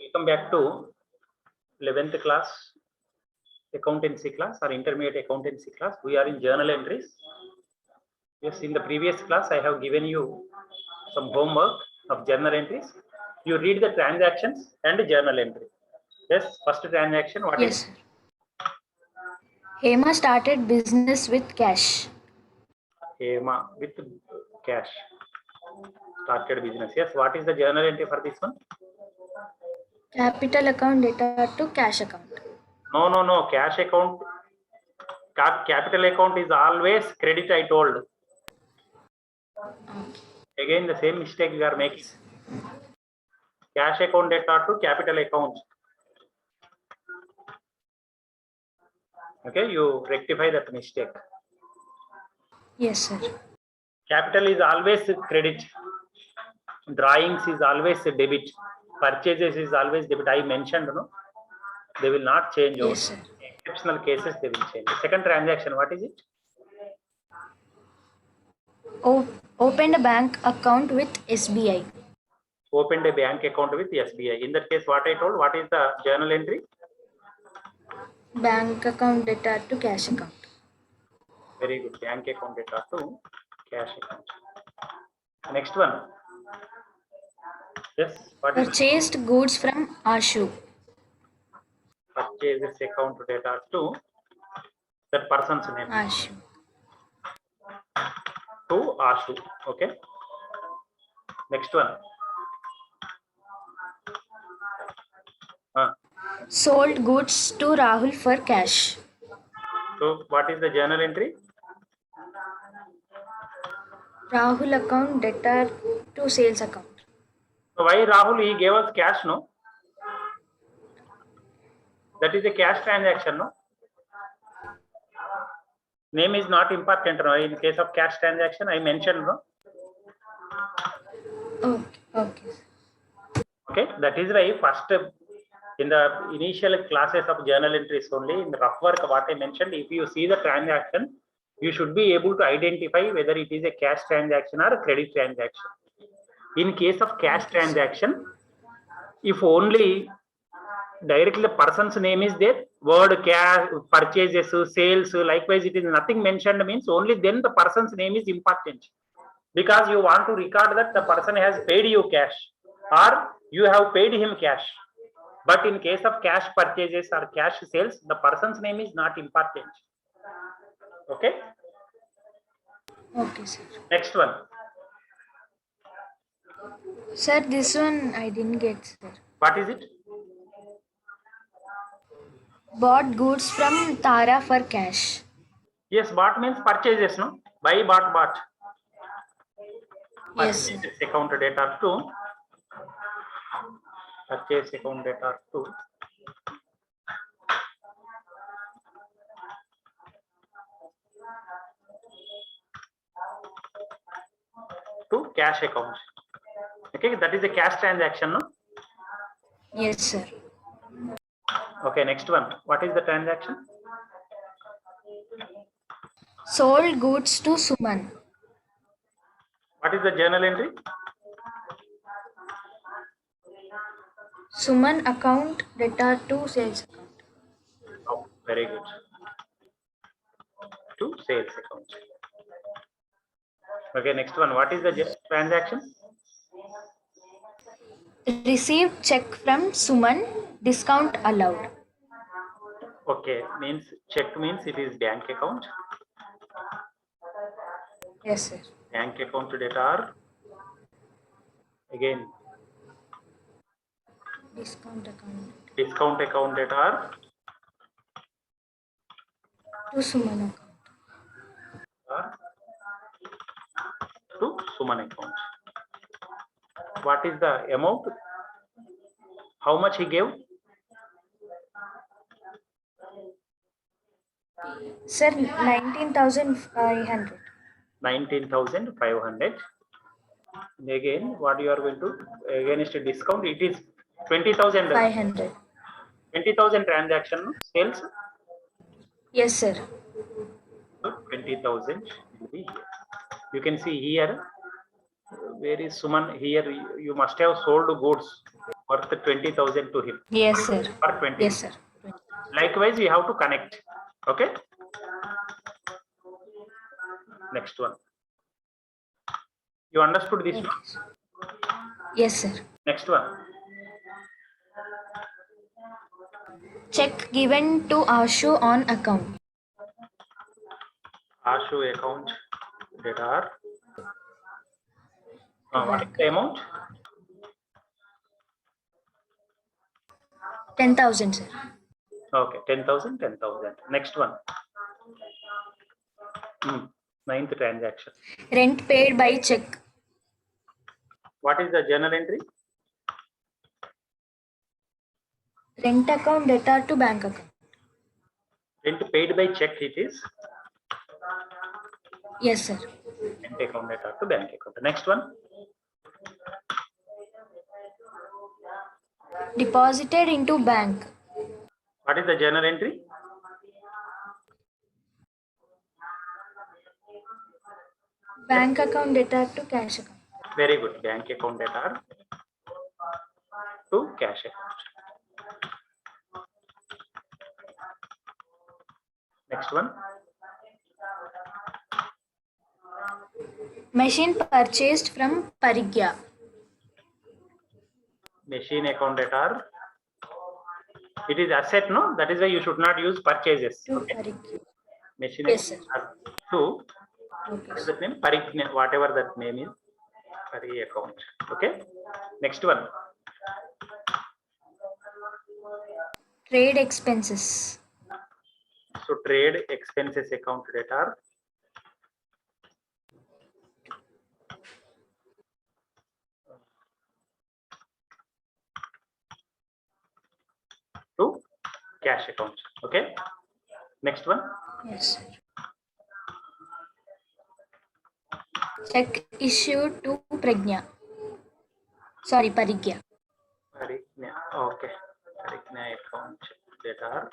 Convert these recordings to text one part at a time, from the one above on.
Welcome back to 11th class accountancy class or intermediate accountancy class. We are in journal entries. Yes, in the previous class I have given you some homework of journal entries. You read the transactions and journal entry. Yes, first transaction, what Yes, is? sir. Hema started business with cash. Hema with cash started business. Yes, what is the journal entry for this one? Capital account data to cash account. No. Cash account, capital account is always credit, I told. Okay. Again, the same mistake you are making. Cash account data to capital account. Okay, you rectify that mistake. Yes, sir. Capital is always credit. Drawings is always debit. Purchases is always debit. I mentioned, no? They will not change. Yes, sir. Exceptional cases, they will change. The second transaction, what is it? Opened a bank account with SBI. Opened a bank account with SBI. In that case, what I told, what is the journal entry? Bank account data to cash account. Very good. Bank account data to cash account. Next one. Yes, what is Purchased goods from Ashu. purchases account data to that person's name? Ashu. To Ashu. Okay. Next one. Sold goods to Rahul for cash. So what is the journal entry? Rahul account data to sales account. So why Rahul, he gave us cash, no? That is a cash transaction, no? Name is not important, no? In case of cash transaction, I mentioned, no? Okay. Okay, that is why first in the initial classes of journal entries only, in the rough work what I mentioned, if you see the transaction, you should be able to identify whether it is a cash transaction or a credit transaction. In case of cash transaction, if only directly the person's name is there, word cash, purchases, sales, likewise it is nothing mentioned, means only then the person's name is important, because you want to record that the person has paid you cash or you have paid him cash. But in case of cash purchases or cash sales, the person's name is not important. Okay. Okay, sir. Next one. Sir, this one I didn't get, sir. What is it? Bought goods from Tara for cash. Yes, bought means purchases, no? Buy, bought. Yes, sir. Purchases account data to purchase account data to cash account. Okay, that is a cash transaction, no? Yes, sir. Okay, next one. What is the transaction? Sold goods to Suman. What is the journal entry? Suman account data to sales account. Oh, very good. To sales account. Okay, next one. What is the transaction? Received check from Suman, discount allowed. Okay, means check means it is bank account. Yes, sir. Bank account data are again Discount account data are to Suman account. To Suman account. What is the amount? How much he gave? Sir, 19,500. 19,500. Again, what you are going to against a discount? It is 20,000. 500. 20,000 transaction sales. Yes, sir. So 20,000 will be here. You can see here. Where is Suman? Here you must have sold goods. worth 20,000 to him. Yes, sir. For 20. Yes, sir. Likewise, we have to connect. Okay. Next one. You understood this one? Yes, sir. Next one. Check given to Ashu on account. Ashu account debtor. What is the amount? 10,000, sir. Okay, 10,000, 10,000. Next one. Ninth transaction. Rent paid by check. What is the journal entry? Rent account debtor to bank account. Rent paid by check it is. Yes, sir. Rent account debtor to bank account. Next one. Deposited into bank. What is the journal entry? Bank account debtor to cash account. Very good. Bank account debtor to cash account. Next one. Machine purchased from Parigya. Machine account debtor. It is asset, no? That is why you should not use purchases. To Okay. Parigya. Machine Yes, account debtor to Okay. what is that name? Parigya, whatever that name is. Pari account. Okay. Next one. Trade expenses. So trade expenses account debtor to cash account. Okay. Next one. Yes, sir. Check issued to Pragya. Sorry, Parigya. Parigya. Okay. Parigya account debtor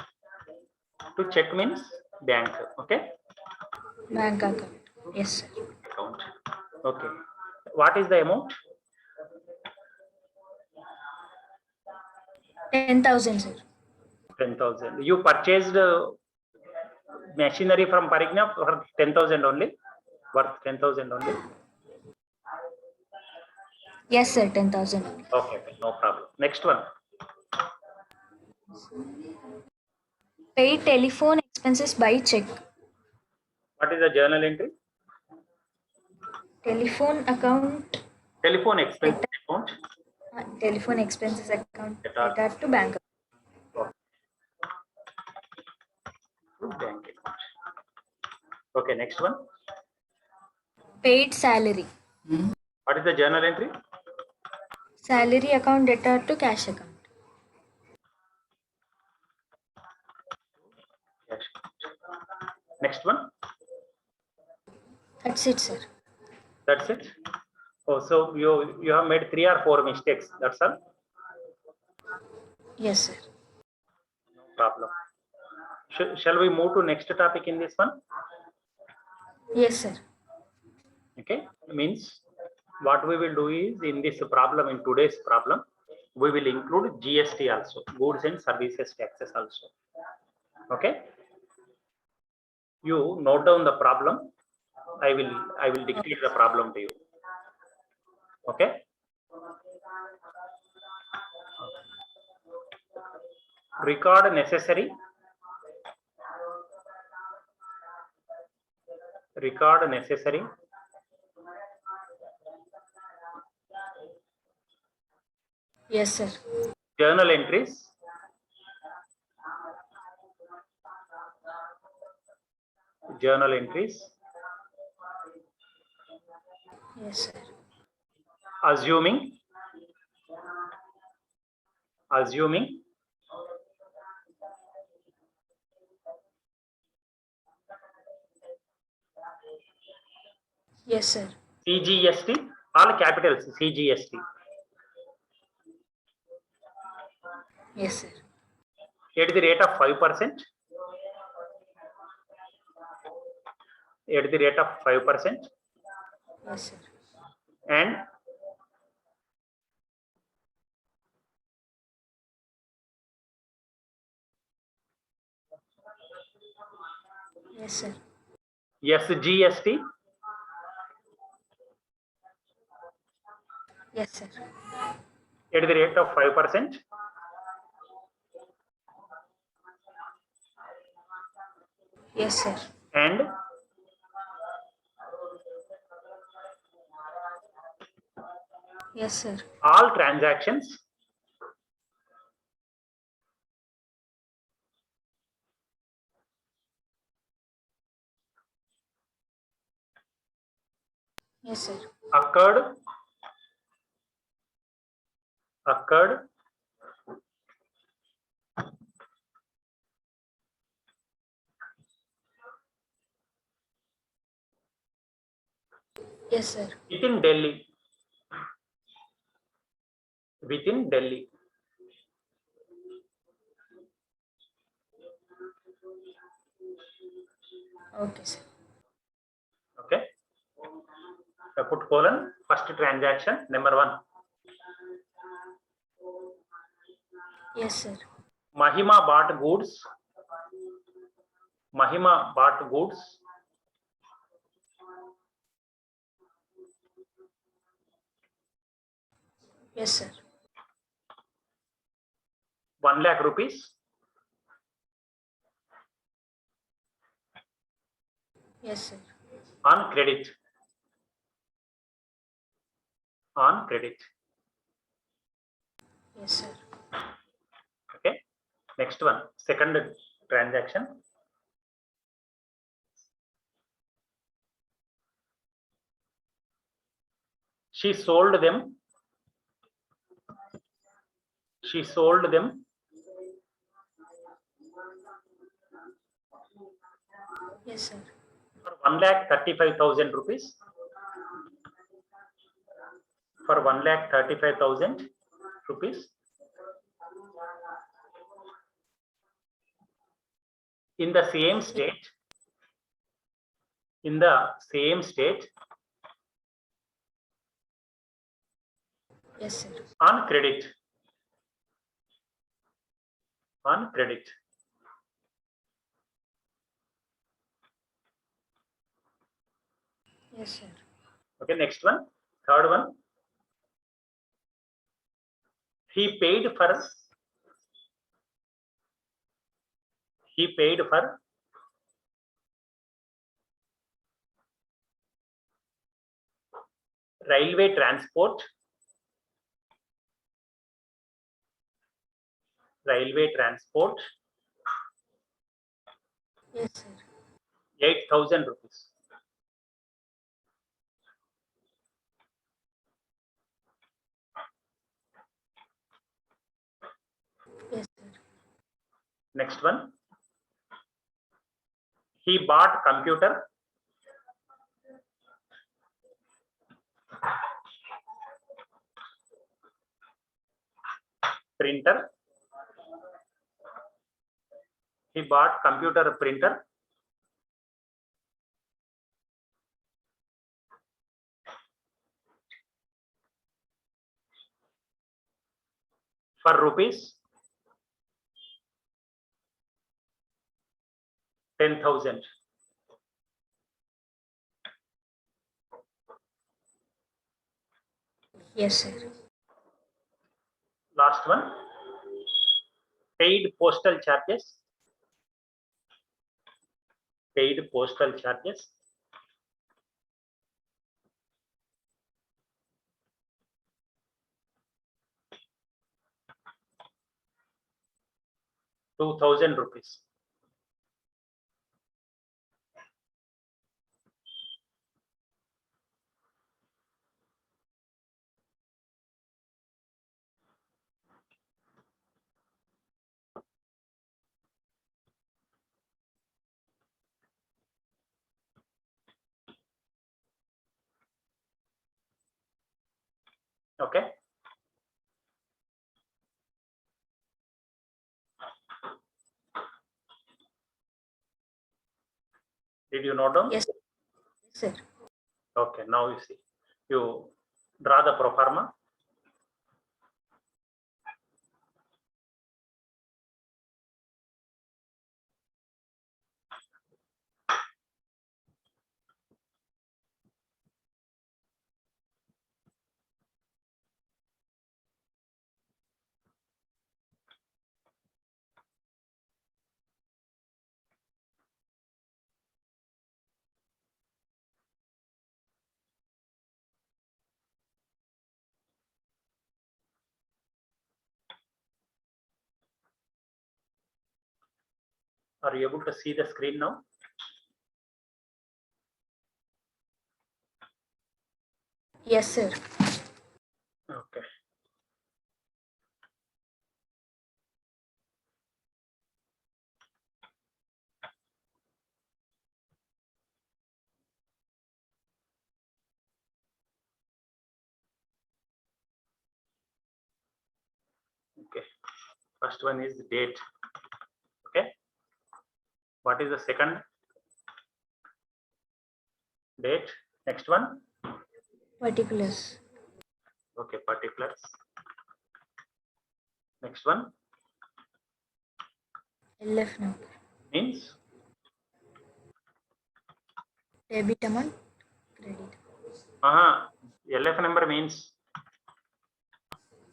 to check means bank. Okay. Bank account. Yes, sir. Account. Okay. What is the amount? 10,000, sir. 10,000. You purchased machinery from Parigya for 10,000 only. Worth 10,000 only. Yes, sir. 10,000. Okay. No problem. Next one. Pay telephone expenses by check. What is the journal entry? Telephone account. Telephone expense account. Telephone expenses account. Debtor. Debtor to bank. To bank account. Okay, next one. Paid salary. What is the journal entry? Salary account debtor to cash account. Cash account. Next one. That's it, sir. That's it. Oh, so you have made 3 or 4 mistakes. That's all. Yes, sir. No problem. Shall we move to next topic in this one? Yes, sir. Okay. Means what we will do is in this problem, in today's problem, we will include GST also, goods and services taxes also. Okay. You note down the problem. I will dictate the problem to you. Okay. Record necessary. Record necessary. Yes, sir. Journal entries. Journal entries. Yes, sir. Assuming. Assuming. Yes, sir. CGST. All capitals. CGST. Yes, sir. At the rate of 5%. At the rate of 5%. Yes, sir. And Yes, sir. SGST, Yes, sir. at the rate of 5%. Yes, sir. And Yes, sir. all transactions Yes, sir. occurred Yes, sir. within Delhi. Within Delhi. Okay, sir. Okay. I put colon. First transaction, number 1. Yes, sir. Mahima bought goods. Mahima bought goods Yes, sir. 1 lakh rupees Yes, sir. on credit. On credit. Yes, sir. Okay. Next one, second transaction. She sold them. She sold them Yes, sir. for 1,35,000 rupees. For 1,35,000 rupees. In the same state. In the same state. Yes, sir. On credit. On credit. Yes, sir. Okay, next one, third one. He paid for railway transport. Railway transport. Yes, sir. 8,000 rupees. Yes, sir. Next one. He bought computer. Printer. He bought computer printer for rupees 10,000. Yes, sir. Last one. Paid postal charges. Paid postal charges. ₹2,000. Okay. Did you note down? Yes, sir. Okay, now you see. You draw the pro forma. Are you able to see the screen now? Yes, sir. Okay. Okay. First one is date. Okay. What is the second? Date. Next one. Particulars. Okay, particulars. Next one LF number. means Debit amount. Credit. LF number means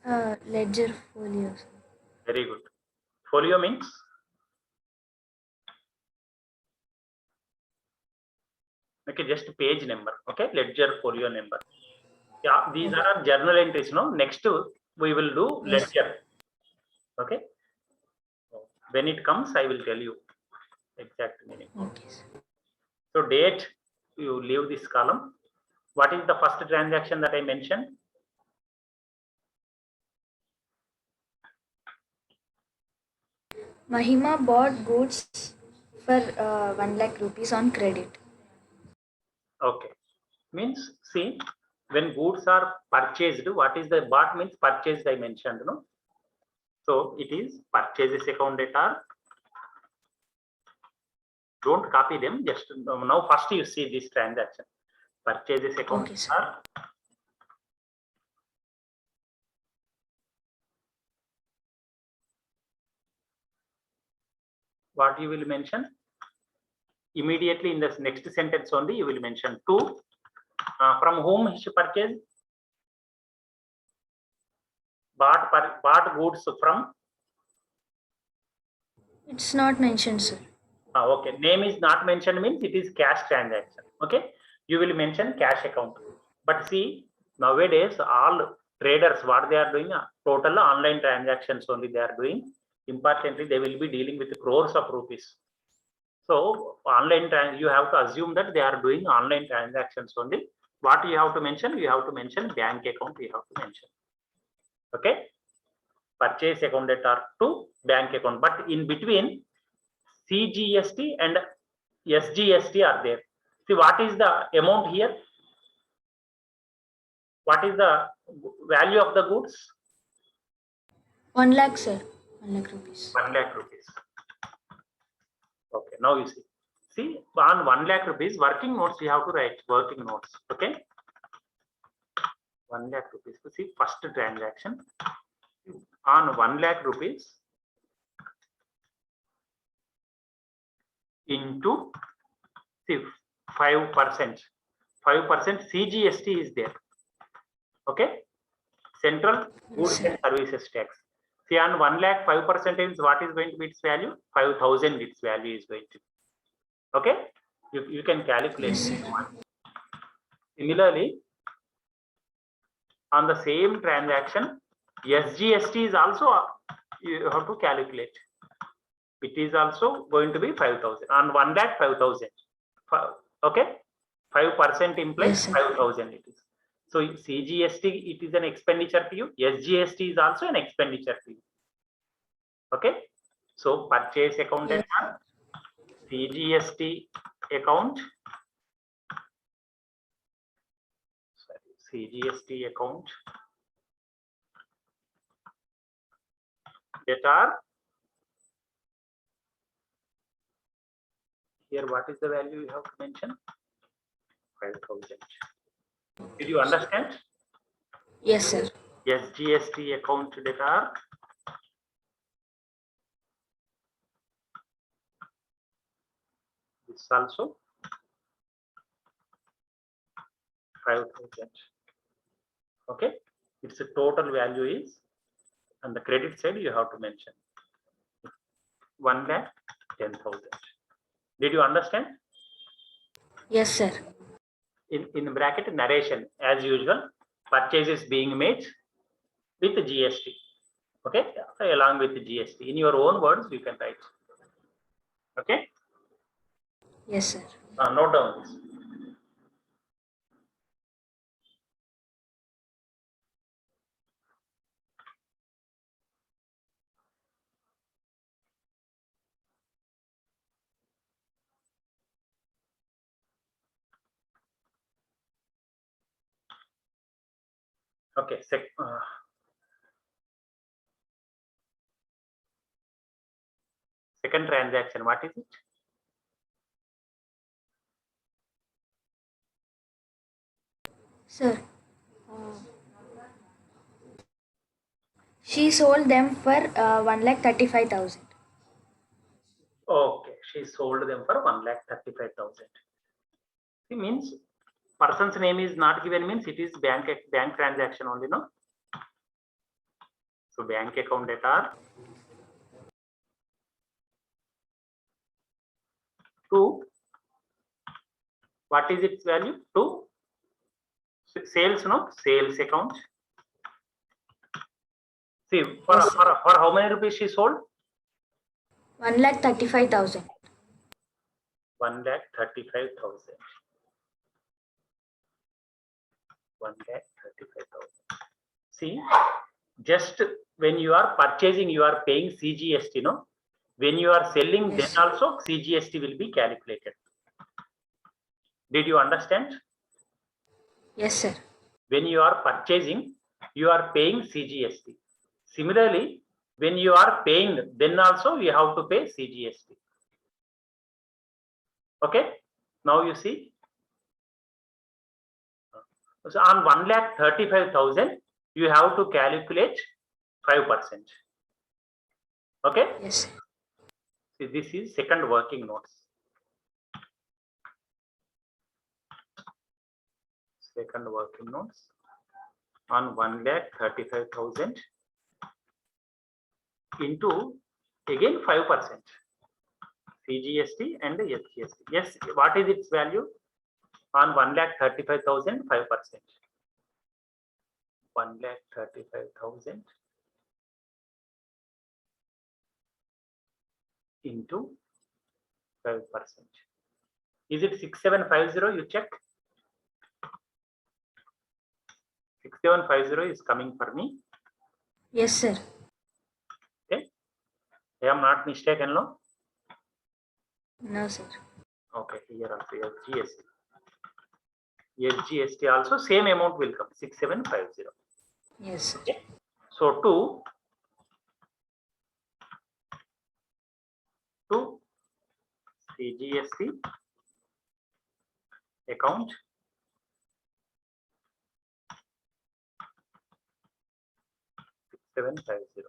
Ledger folio. Sir. very good. Folio means okay, just page number. Okay, ledger folio number. Yeah, these Okay. are journal entries. No, next we will do Yes. ledger. Okay, when it comes, I will tell you exact meaning. Okay, sir. So date, you leave this column. What is the first transaction that I mentioned? Mahima bought goods for 1 lakh rupees on credit. Okay, means see, when goods are purchased, what is the bought means purchased I mentioned, no? So it is purchases account data. Don't copy them, just now first you see this transaction. Purchases account Okay, sir. are what you will mention immediately in this next sentence only you will mention to from whom she purchased bought goods from. It's not mentioned, sir. Okay, name is not mentioned means it is cash transaction. Okay, you will mention cash account. But see, nowadays all traders what they are doing total online transactions only they are doing. Importantly, they will be dealing with crores of rupees. So online you have to assume that they are doing online transactions only. What you have to mention? You have to mention bank account. You have to mention. Okay, purchase account data to bank account, but in between CGST and SGST are there. See what is the amount here? What is the value of the goods? 1 lakh, sir. 1 lakh rupees. 1 lakh rupees. Okay, now you see. See, on 1 lakh rupees, working notes you have to write working notes. Okay, 1 lakh rupees. So see, first transaction on 1 lakh rupees into see 5%. 5% CGST is there. Okay, Central Goods and Services Tax. See, on 1 lakh 5% is what is going to be its value? 5,000 its value is going to be. Okay, you can calculate. Yes, sir. Similarly, on the same transaction, SGST is also you have to calculate. It is also going to be 5,000 on 1 lakh 5,000. Okay, 5% implies Yes, 5,000 it is. So CGST it is an expenditure to you. SGST is also an expenditure to you. Okay, so purchase account Yes. data, CGST account, CGST account data. Here, what is the value you have to mention? 5,000. Did you understand? Yes, sir. SGST account data. This also 5,000. Okay, its total value is on the credit side you have to mention 1 lakh 10,000. Did you understand? Yes, sir. In bracket narration as usual, purchases being made with GST. Okay, along with GST in your own words you can write. Okay. Yes, sir. Note down this. Okay. Second transaction, what is it? Sir, she sold them for 1,35,000. Okay, she sold them for 1,35,000. It means person's name is not given, means it is bank transaction only, no? So bank account data 2. What is its value? 2. Sales, no? Sales account. See, for how many rupees she sold? 1,35,000. 1,35,000. 1,35,000. See, just when you are purchasing, you are paying CGST, no? When you are selling, Yes. then also CGST will be calculated. Did you understand? Yes, sir. When you are purchasing, you are paying CGST. Similarly, when you are paying, then also you have to pay CGST. Okay, now you see. So on 1,35,000, you have to calculate 5%. Okay, Yes. see, this is second working notes. Second working notes on 1,35,000 into again 5%. CGST and SGST. Yes, what is its value? On 1,35,000, 5%. 1,35,000 into 5%. Is it 6750? You check. 6750 is coming for me. Yes, sir. Okay. I am not mistaken, no? No, sir. Okay, here also SGST. SGST also same amount will come, 6750. Yes, sir. Okay. So to CGST account $6,750.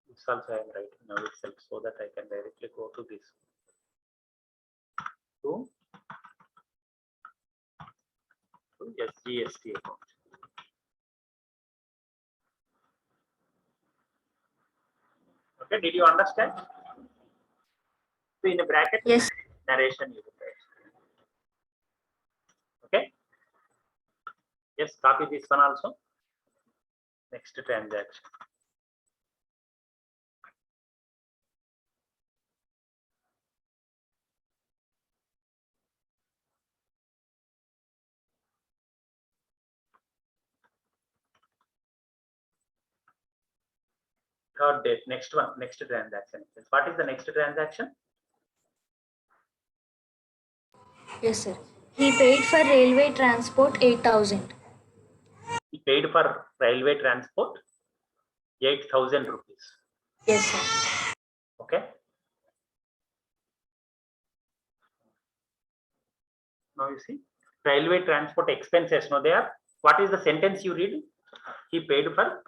This also I am writing now itself so that I can directly go to this. To SGST account. Okay, did you understand? So in a bracket, Yes. narration you will write. Okay. Yes, copy this one also. Next transaction. Third date, next one, next transaction. What is the next transaction? Yes, sir. He paid for railway transport 8,000. He paid for railway transport 8,000 rupees. Yes, sir. Okay. Now you see railway transport expenses. No, there. What is the sentence you read? He paid for.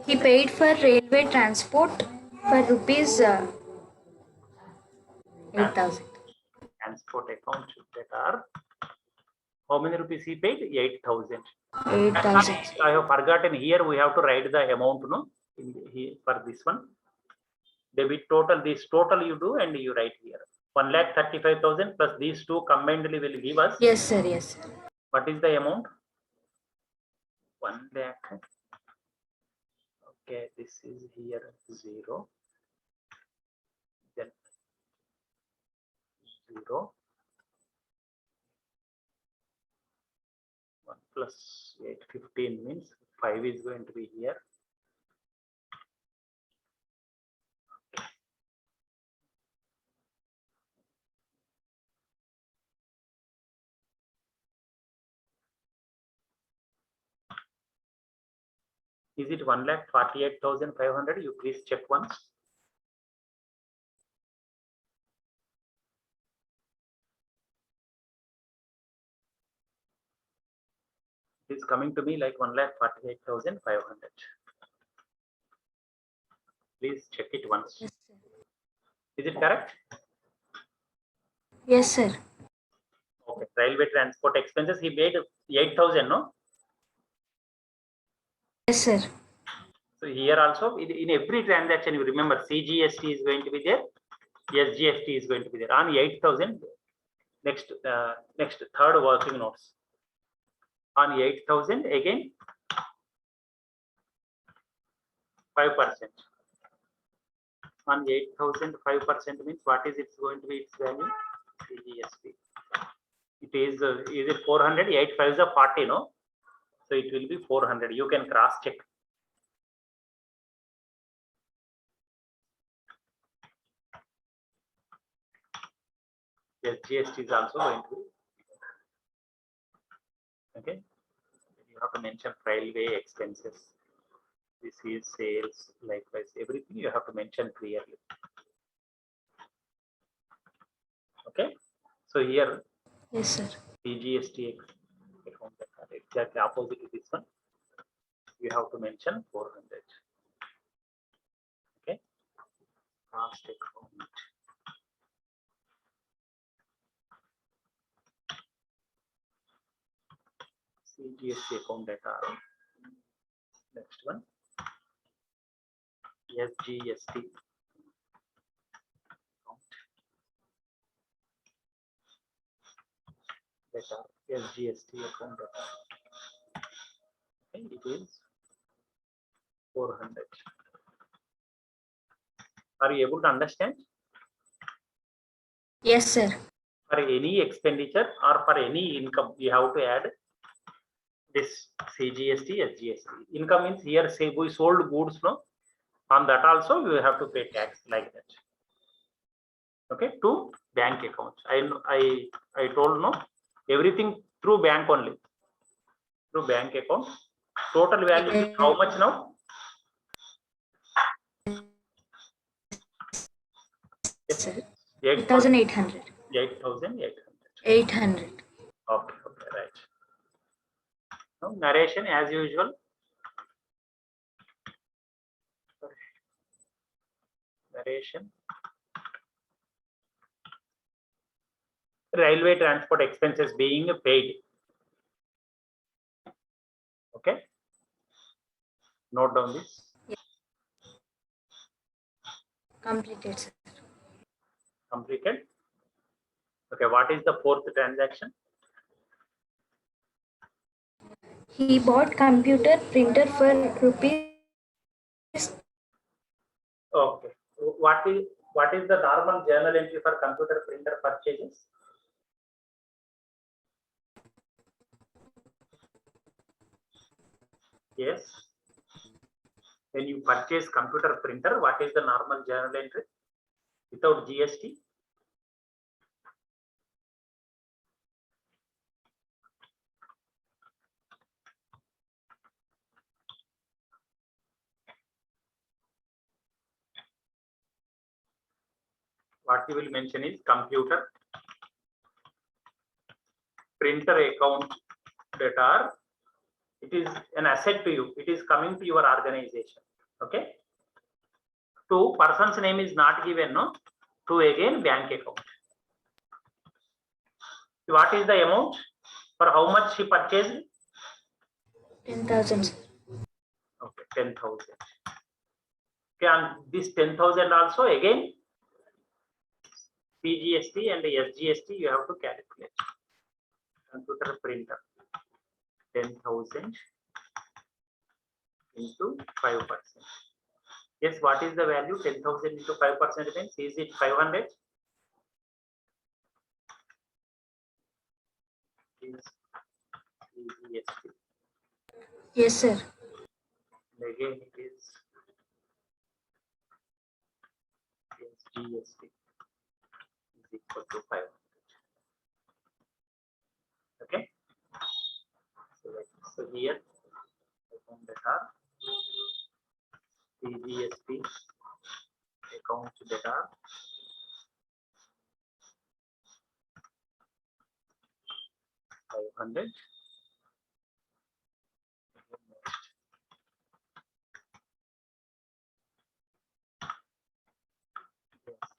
He paid for railway transport for rupees 8,000. Transport account that are how many rupees he paid? 8,000. 8,000. I have forgotten here. We have to write the amount, no, for this one. Debit total. This total you do and you write here. 1,35,000 plus these two combinedly will give us. Yes, sir. Yes, sir. What is the amount? 1 lakh Okay, this is here 0, then 0, 1 plus 8, 15 means 5 is going to be here. Is it 1,48,500? You please check once. It is coming to me like 1,48,500. Please check it once. Yes, sir. Is it correct? Yes, sir. Okay. Railway transport expenses, he paid 8,000, no? Yes, sir. So here also, in every transaction, you remember CGST is going to be there, SGST is going to be there on 8,000. Next, third working notes on 8,000 again 5%. On 8,000 5% means what is it's going to be its value? CGST. It is it 400? 8 5s are 40, no? So it will be 400. You can cross check. Yes, GST is also going to be. Okay. You have to mention railway expenses. This is sales, likewise, everything you have to mention clearly. Okay. So here, Yes, sir. CGST account exactly opposite to this one. You have to mention 400. Okay. Cost account. CGST account data. Next one. SGST account data. SGST account data. Okay, it is 400. Are you able to understand? Yes, sir. For any expenditure or for any income, you have to add this CGST, SGST. Income means here say we sold goods, no? On that also you have to pay tax like that. Okay, to bank accounts. I told no, everything through bank only. Through bank account. Total value is how much now? Yes, sir. 8,800. 8,800. 8,800. Okay, right. Now narration as usual. Narration. Railway transport expenses being paid. Okay. Note down this. Completed, sir. Completed. Okay, what is the fourth transaction? He bought computer printer for rupees. Okay. What is the normal journal entry for computer printer purchases? Yes. When you purchase computer printer, what is the normal journal entry without GST? What you will mention is computer printer account that are, it is an asset to you. It is coming to your organization. Okay. To person's name is not given, no? To again bank account. What is the amount? For how much she purchased? 10,000. Okay, 10,000. Okay, and this 10,000 also again CGST and the SGST you have to calculate. Computer printer 10,000 into 5%. Yes, what is the value? 10,000 into 5% means, is it 500? Is GST. Yes, sir. Again, it is GST is equal to 500. Okay. So here, account data, CGST, account data, 500.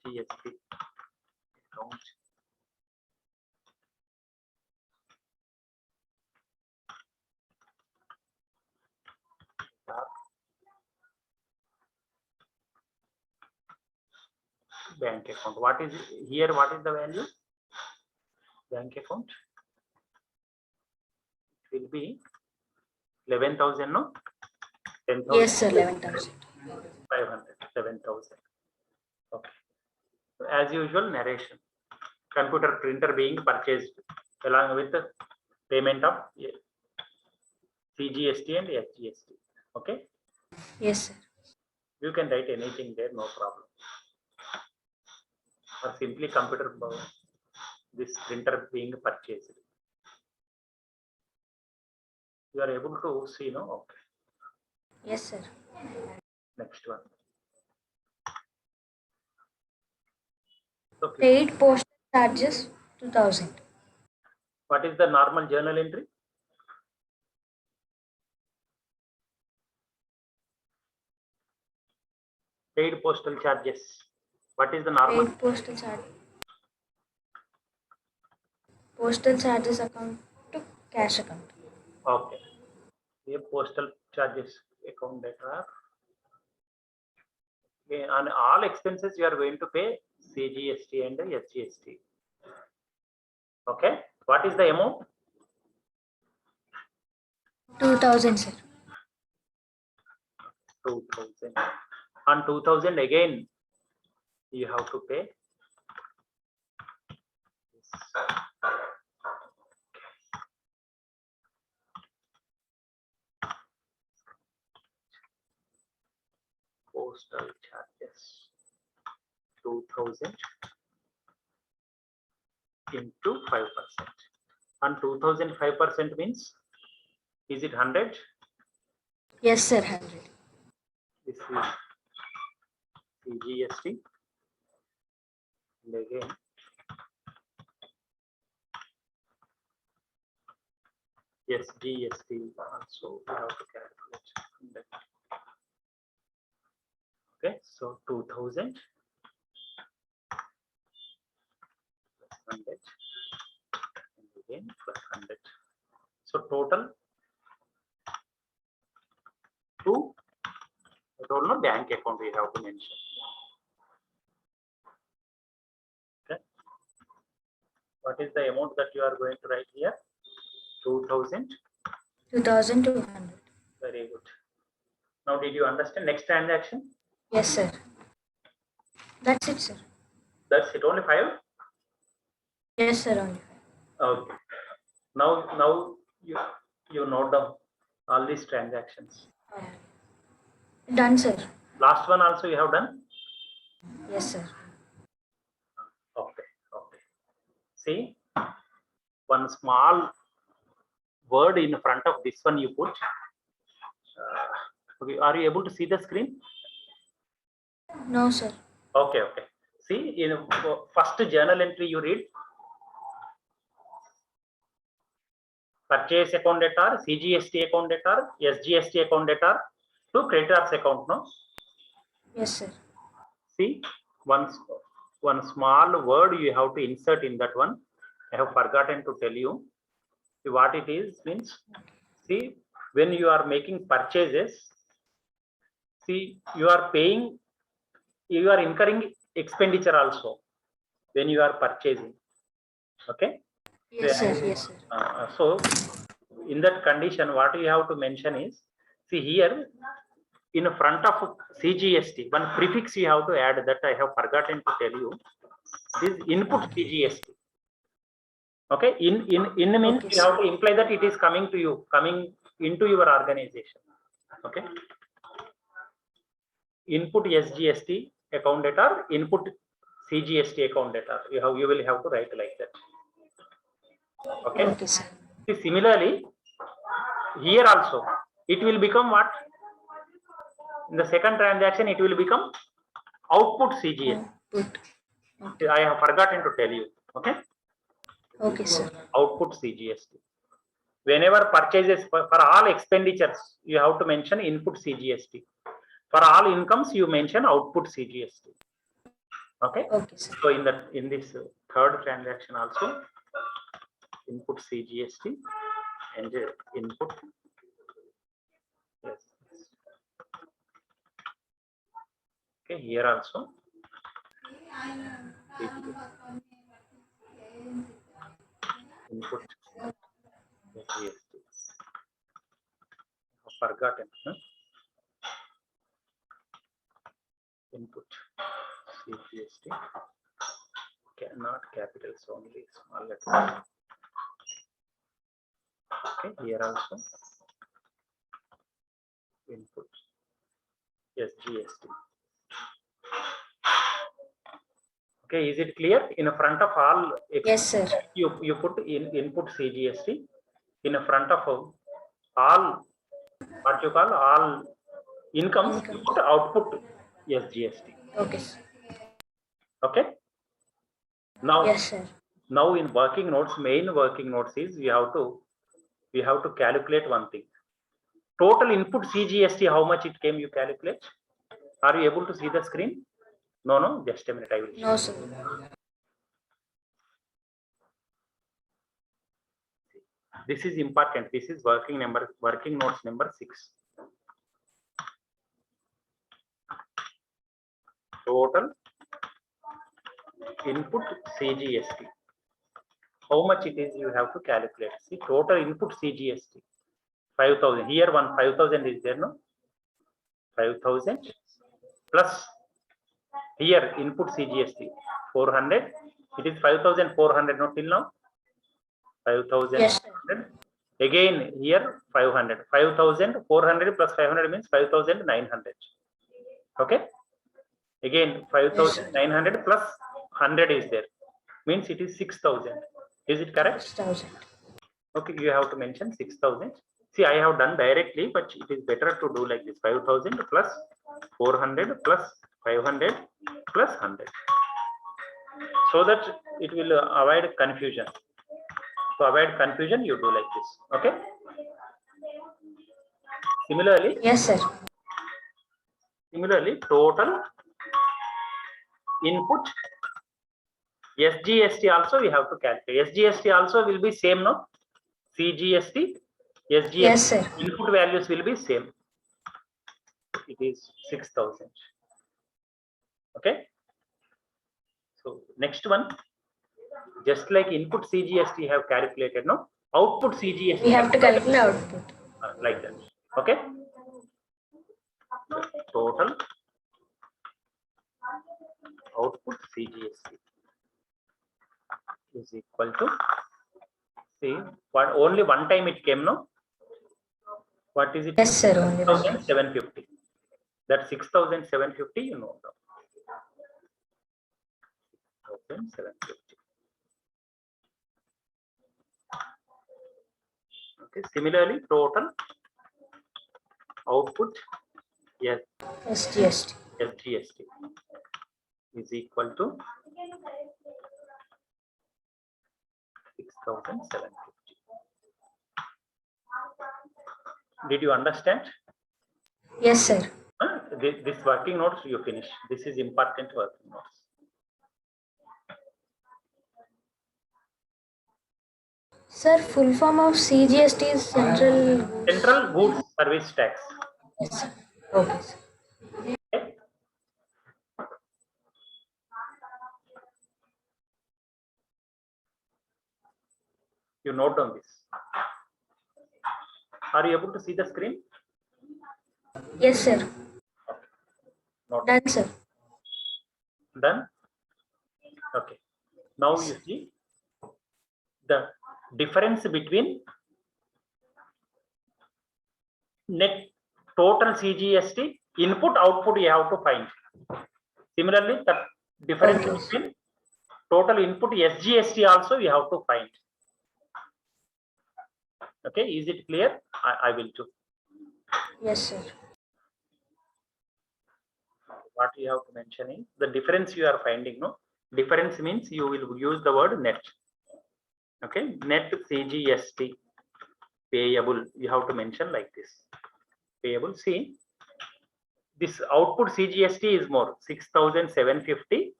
GST account data, bank account. What is here? What is the value? Bank account. It will be 11,000, no? 10,000. Yes, sir. 11,000. 500, 7,000. Okay. So as usual, narration. Computer printer being purchased along with the payment of CGST and SGST. Okay. Yes, sir. You can write anything there, no problem. Or simply computer this printer being purchased. You are able to see, no? Okay. Yes, sir. Next one. So, Paid postal charges 2,000. what is the normal journal entry? Paid postal charges. What is the normal? Paid postal charge. Postal charges account to cash account. Okay. Here postal charges account data. Okay. On all expenses you are going to pay CGST and SGST. Okay. What is the amount? 2,000, sir. 2,000. On 2,000 again you have to pay postal charges. 2,000 into 5%. On 2,000 5% means, is it 100? Yes, sir. 100. This is CGST. And again SGST also we have to calculate. Okay, so 2,000 plus 100 and again plus 100. So total to total bank account we have to mention. Okay, what is the amount that you are going to write here? 2,000. 2,200. Very good. Now did you understand next transaction? Yes, sir. That's it, sir. That's it, only 5? Yes, sir. Only 5. Okay. Now you note down all these transactions. Done, sir. Last one also you have done? Yes, sir. Okay. See, one small word in front of this one you put. Okay, are you able to see the screen? No, sir. Okay. See, in first journal entry you read purchase account data, CGST account data, SGST account data to creditors account, no? Yes, sir. See, one small word you have to insert in that one. I have forgotten to tell you. See what it is means. See, when you are making purchases, see, you are paying, you are incurring expenditure also when you are purchasing. Okay. Yes, sir. Yes, sir. So in that condition, what you have to mention is See here, in front of CGST, one prefix you have to add that I have forgotten to tell you. This input CGST. Okay, in means Okay, you have to imply that it is coming to you, coming into your organization. Okay. Input SGST account data, input CGST account data. You will have to write like that. Okay. Okay, sir. See, similarly, here also it will become what? In the second transaction, it will become output CGST. Output. Okay. I have forgotten to tell you. Okay. Okay, sir. Output CGST. Whenever purchases for all expenditures, you have to mention input CGST. For all incomes, you mention output CGST. Okay. Okay, sir. So in this third transaction also, input CGST and input. Yes. Okay. Here also. Input CGST. Forgotten. Huh? Input CGST. Okay, not capitals only, small letters. Okay, here also input SGST. Okay, is it clear? In front of all, Yes, sir. you put in input CGST. In front of all, what you call all incomes, you put output SGST. Okay, sir. Okay. Now, Yes, sir. now in working notes, main working notes is we have to calculate one thing. Total input CGST, how much it came, you calculate? Are you able to see the screen? No, just a minute, I will. No, sir. This is important. This is working notes number 6. Total input CGST. How much it is, you have to calculate. See, total input CGST 5,000. Here 5,000 is there, no? 5,000 plus here input CGST 400. It is 5,400, not till now. 5,400. Yes, Again here 500. 5,400 plus 500 means 5,900. Okay. Again 5,900 plus 100 is there. Means it is 6,000. Is it correct? 6,000. Okay, you have to mention 6,000. See, I have done directly, but it is better to do like this: 5,000 plus 400 plus 500 plus 100, so that it will avoid confusion. To avoid confusion, you do like this. Okay. Similarly, Yes, sir. Total input SGST also we have to calculate. SGST also will be same, no? CGST, SGST, Yes, sir. input values will be same. It is 6,000. Okay. So next one, just like input CGST have calculated, no? Output CGST. We have to calculate output. Like that. Okay. Total output CGST is equal to, see, what only one time it came, no? What is it? Yes, sir. Only 6,750. That 6,750, you know. 6,750. Okay. Similarly, total output, yes, SGST. SGST is equal to 6,750. Did you understand? Yes, sir. This working notes you finish. This is important working notes. Sir, full form of CGST is Central Goods Service Tax. Yes, sir. Okay, sir. Okay. You note down this. Are you able to see the screen? Yes, sir. Not Done, sir. done. Okay. Now you see the difference between net total CGST input output you have to find. Similarly, the difference Okay. between total input SGST also you have to find. Okay, is it clear? I will do. Yes, sir. What you have to mention is the difference you are finding. No, difference means you will use the word net. Okay, net CGST payable. You have to mention like this. Payable. See, this output CGST is more 6,750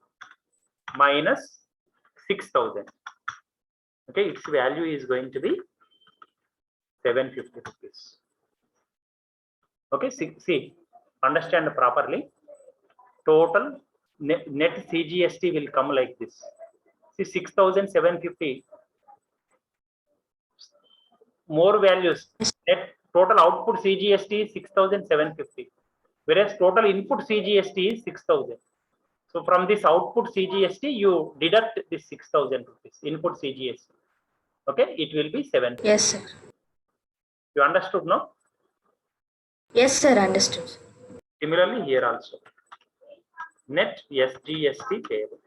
minus 6,000. Okay, its value is going to be 750 rupees. Okay, see, understand properly. Total net CGST will come like this. See, 6,750 more values. Net total output CGST is 6,750, whereas total input CGST is 6,000. So from this output CGST, you deduct this 6,000 rupees input CGST. Okay, it will be 750. Yes, sir. You understood now? Yes, sir. Understood. Similarly, here also net SGST payable.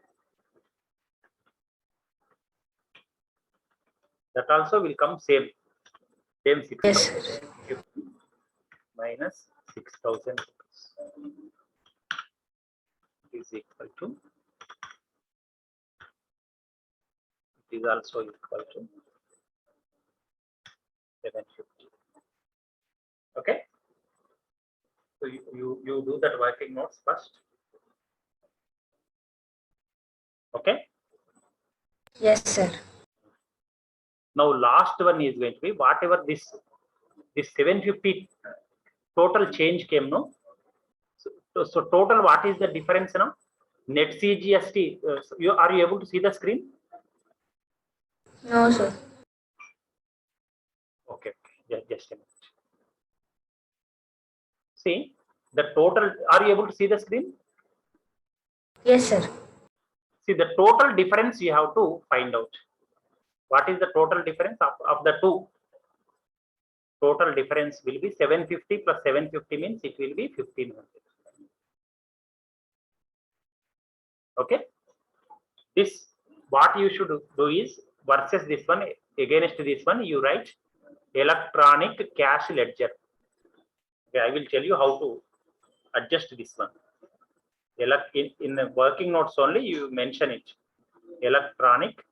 That also will come same 6,050 Yes, sir. minus 6,000 is equal to. It is also equal to 750. Okay. So you do that working notes first. Okay. Yes, sir. Now last one is going to be whatever this 750 total change came, no? So total, what is the difference now? Net CGST. Are you able to see the screen? No, sir. Okay. Just a minute. See the total. Are you able to see the screen? Yes, sir. See the total difference you have to find out. What is the total difference of the two? Total difference will be 750 plus 750 means it will be 1500. Okay. This what you should do is versus this one against this one you write electronic cash ledger. Okay, I will tell you how to adjust this one. In the working notes only you mention it. Electronic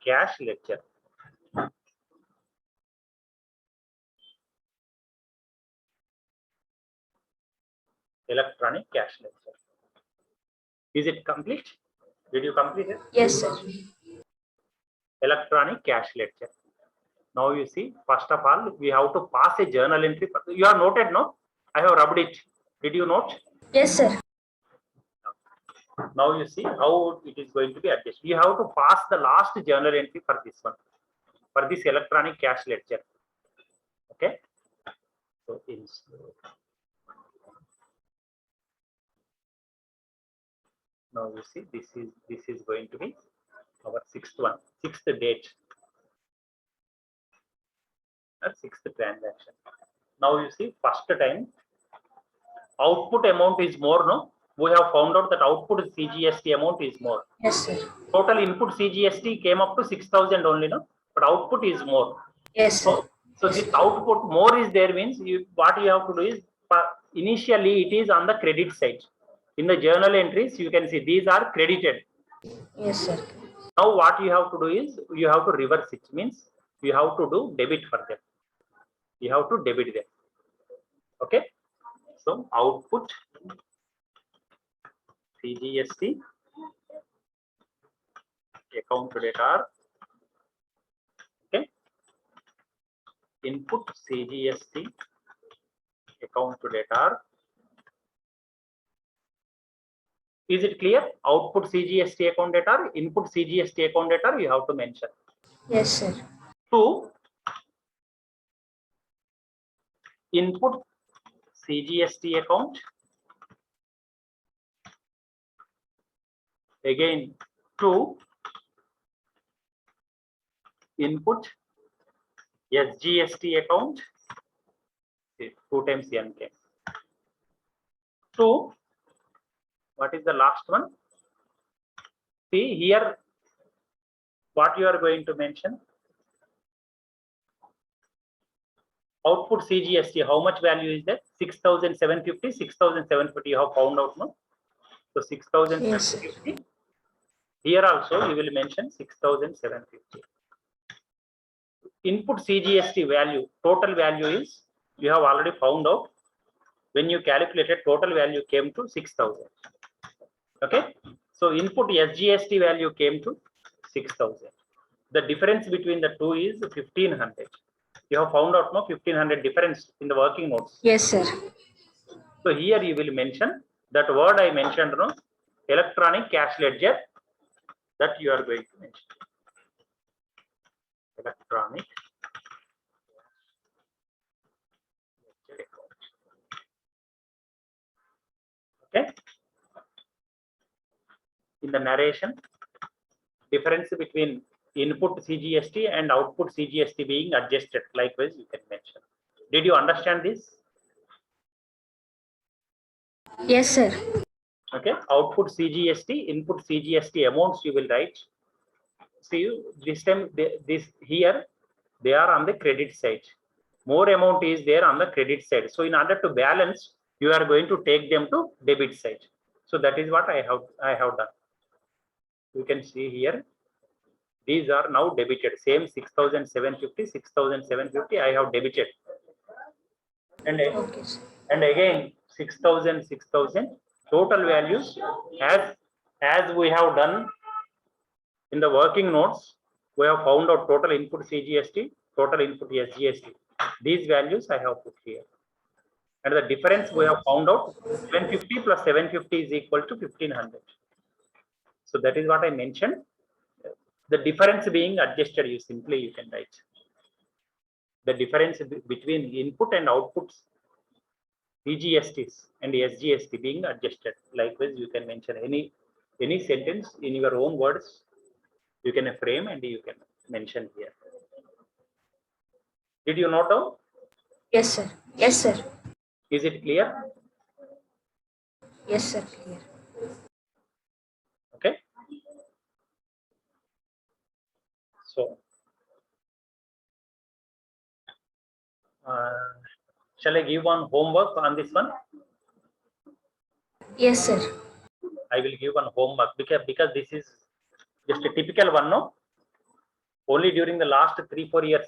cash ledger. Electronic cash ledger. Is it complete? Did you complete it? Yes, sir. Electronic cash ledger. Now you see, first of all, we have to pass a journal entry. You have noted, no? I have rubbed it. Did you note? Yes, sir. Now you see how it is going to be adjusted. You have to pass the last journal entry for this one, for this electronic cash ledger. Okay. So now you see this is going to be our sixth date, sixth transaction. Now you see first time output amount is more, no? We have found out that output CGST amount is more. Yes, sir. Total input CGST came up to 6,000 only, no? But output is more. Yes, sir. So this output more is there means what you have to do is initially it is on the credit side. In the journal entries, you can see these are credited. Yes, sir. Now what you have to do is you have to reverse it, means you have to do debit for them. You have to debit them. Okay. So output CGST account data. Okay. Input CGST account data. Is it clear? Output CGST account data, input CGST account data, you have to mention. Yes, sir. Two, input CGST account, again 2 input SGST account, 2 times NK. 2, what is the last one? See here what you are going to mention. Output CGST, how much value is that? 6,750, 6,750 you have found out, no? So 6,750. Yes. Here also you will mention 6,750. Input CGST value, total value is, you have already found out. When you calculated, total value came to 6,000. Okay. So input SGST value came to 6,000. The difference between the two is 1,500. You have found out, no, 1,500 difference in the working notes. Yes, sir. So here you will mention that word I mentioned, no, electronic cash ledger, that you are going to mention. Electronic ledger account. Okay. In the narration, difference between input CGST and output CGST being adjusted, likewise you can mention. Did you understand this? Yes, sir. Okay. Output CGST, input CGST amounts you will write. See, this time this here they are on the credit side. More amount is there on the credit side. So in order to balance, you are going to take them to debit side. So that is what I have done. You can see here, these are now debited. Same 6,750, 6,750 I have debited. And, Okay, sir. and again 6,000, 6,000 total values as we have done in the working notes. We have found out total input CGST, total input SGST. These values I have put here. And the difference we have found out, 750 plus 750 is equal to 1,500. So that is what I mentioned. The difference being adjusted, you can write. The difference between input and outputs, CGSTs and SGST being adjusted. Likewise, you can mention any sentence in your own words. You can frame and you can mention here. Did you note down? Yes, sir. Yes, sir. Is it clear? Yes, sir. Clear. Okay. So, shall I give one homework on this one? Yes, sir. I will give one homework because this is just a typical one, no? Only during the last 3-4 years,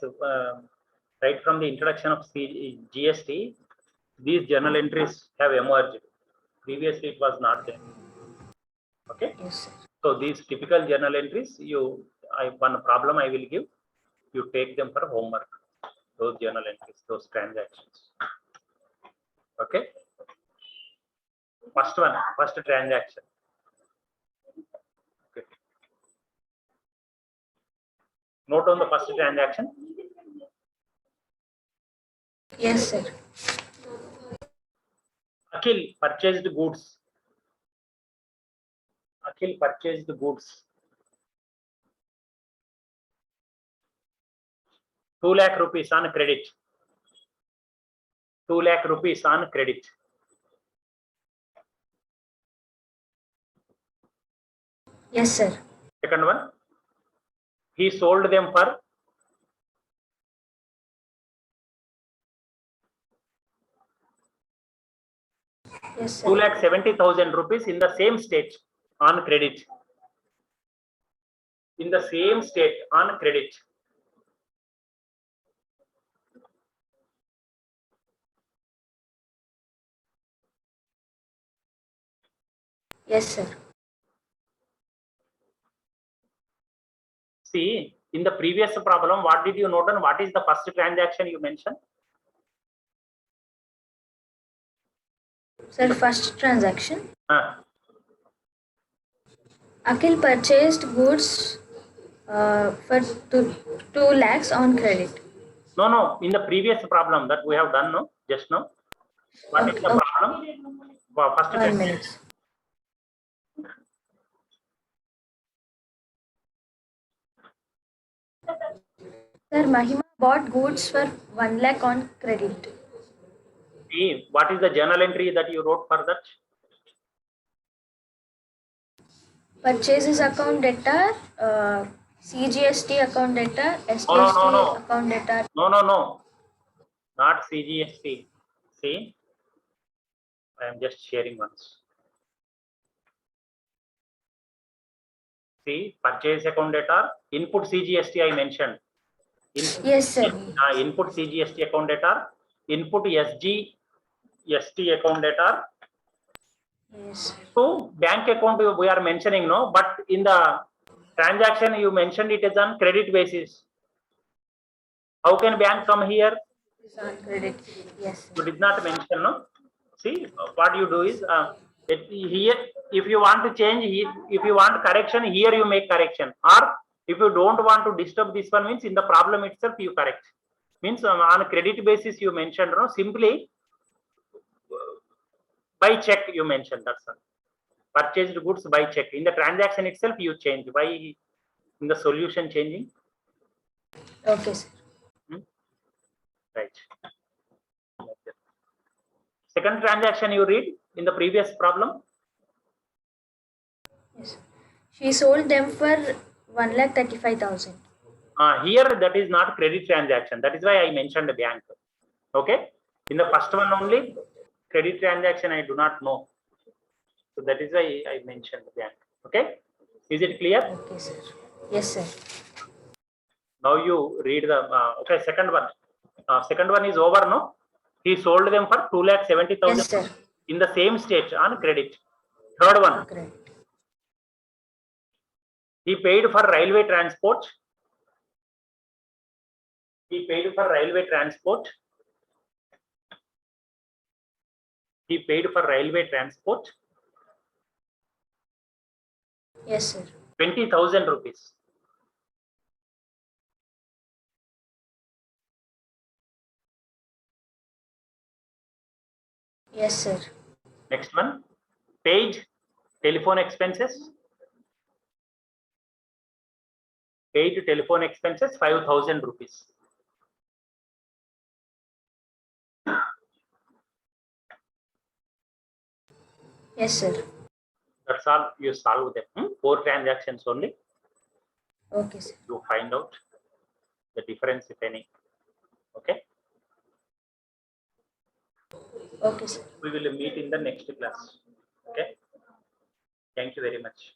right from the introduction of GST, these journal entries have emerged. Previously, it was not there. Okay. Yes, sir. So these typical journal entries, one problem I will give, you take them for homework. Those journal entries, those transactions. Okay. First one, first transaction. Okay. Note on the first transaction. Yes, sir. Akhil purchased goods. Akhil purchased goods. 2 lakh rupees on credit. 2 lakh rupees on credit. Yes, sir. Second one, he sold them for Yes, sir. 2,70,000 rupees in the same state on credit. In the same state on credit. Yes, sir. See, in the previous problem, what did you note and what is the first transaction you mentioned? Sir, first transaction. Ah, Akhil purchased goods for 2 lakhs on credit. no, in the previous problem that we have done, no? just now? What is the Okay. problem? First 1 10 minute. Sir, Mahima bought goods for 1 lakh on credit. See, what is the journal entry that you wrote for that? Purchases account debtor, CGST account debtor, No, SGST no. account debtor. No. Not CGST. See, I am just sharing once. See, purchase account data, input CGST I mentioned. Yes, sir. Input CGST account data, input SGST account data. Yes. So bank account we are mentioning, no, but in the transaction you mentioned it is on credit basis. How can bank come here? It's on credit. Yes, You sir. did not mention, no. See, what you do is here, if you want to change, if you want correction, here you make correction, or if you don't want to disturb this one, means in the problem itself you correct. Means on a credit basis you mentioned, no, simply by check you mentioned, that's all. Purchased goods by check. In the transaction itself you change. Why in the solution changing? Okay, sir. Right. Second transaction you read in the previous problem. Yes. She sold them for 1,35,000. Here that is not credit transaction. That is why I mentioned the bank. Okay. In the first one only, credit transaction I do not know. So that is why I mentioned the bank. Okay. Is it clear? Okay, sir. Yes, sir. Now you read the okay. Second one. Second one is over. No. He sold them for 2,70,000 Yes, sir. in the same stage on credit. Third one. Credit. He paid for railway transport. He paid for railway transport. He paid for railway transport. Yes, sir. 20,000 rupees. Yes, sir. Next one. Paid telephone expenses. Paid telephone expenses 5,000 rupees. Yes, sir. That's all. You solve them. 4 transactions only. Okay, sir. You find out the difference, if any. Okay. Okay, sir. We will meet in the next class. Okay. Thank you very much.